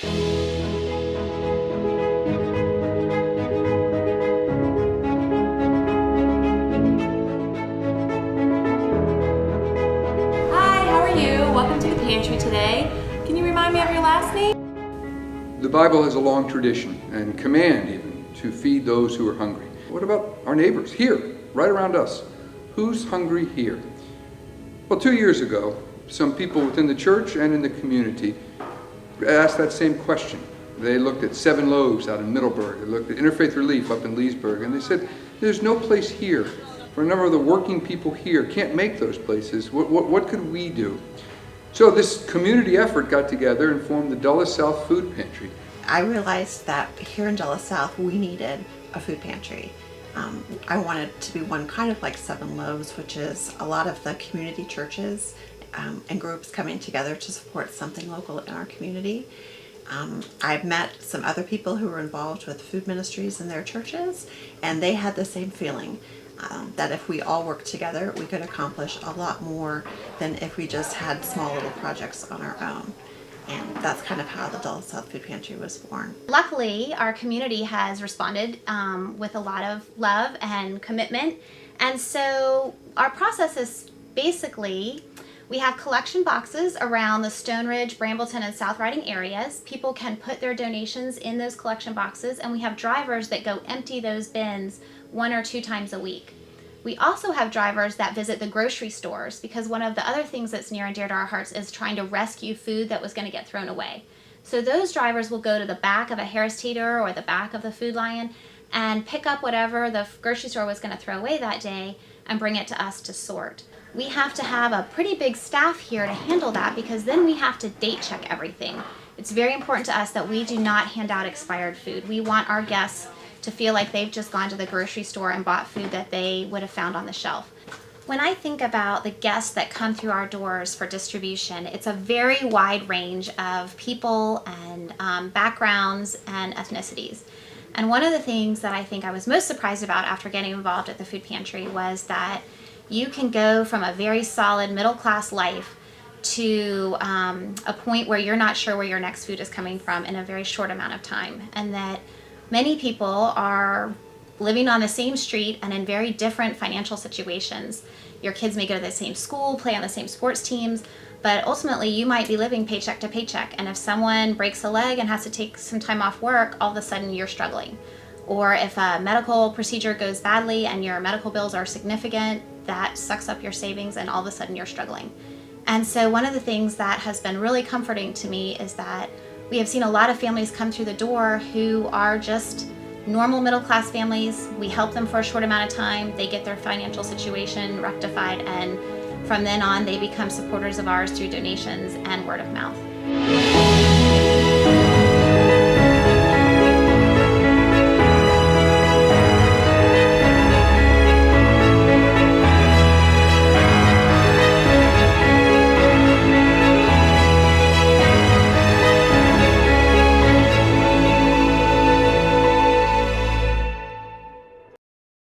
Hi, how are you? Welcome to the pantry today. Can you remind me of your last name? The Bible has a long tradition and command even to feed those who are hungry. What about our neighbors here, right around us? Who's hungry here? Well, 2 years ago, some people within the church and in the community asked that same question. They looked at 7 Loaves out in Middleburg. They looked at Interfaith Relief up in Leesburg, and they said, there's no place here for a number of the working people here. Can't make those places. What could we do? So this community effort got together and formed the Dulles South Food Pantry. I realized that here in Dulles South, we needed a food pantry. I wanted to be one kind of like 7 Loaves, which is a lot of the community churches and groups coming together to support something local in our community. I've met some other people who were involved with food ministries in their churches, and they had the same feeling. That if we all worked together, we could accomplish a lot more than if we just had small little projects on our own. And that's kind of how the Dulles South Food Pantry was born. Luckily, our community has responded with a lot of love and commitment. And so our process is basically, we have collection boxes around the Stone Ridge, Brambleton, and South Riding areas. People can put their donations in those collection boxes, and we have drivers that go empty those bins 1 or 2 times a week. We also have drivers that visit the grocery stores, because one of the other things that's near and dear to our hearts is trying to rescue food that was going to get thrown away. So those drivers will go to the back of a Harris Teeter or the back of the Food Lion and pick up whatever the grocery store was going to throw away that day and bring it to us to sort. We have to have a pretty big staff here to handle that, because then we have to date check everything. It's very important to us that we do not hand out expired food. We want our guests to feel like they've just gone to the grocery store and bought food that they would have found on the shelf. When I think about the guests that come through our doors for distribution, it's a very wide range of people and backgrounds and ethnicities. And one of the things that I think I was most surprised about after getting involved at the food pantry was that you can go from a very solid middle-class life to a point where you're not sure where your next food is coming from in a very short amount of time. And that many people are living on the same street and in very different financial situations. Your kids may go to the same school, play on the same sports teams, but ultimately you might be living paycheck to paycheck. And if someone breaks a leg and has to take some time off work, all of a sudden you're struggling. Or if a medical procedure goes badly and your medical bills are significant, that sucks up your savings and all of a sudden you're struggling. And so one of the things that has been really comforting to me is that we have seen a lot of families come through the door who are just normal middle-class families. We help them for a short amount of time. They get their financial situation rectified, and from then on, they become supporters of ours through donations and word of mouth.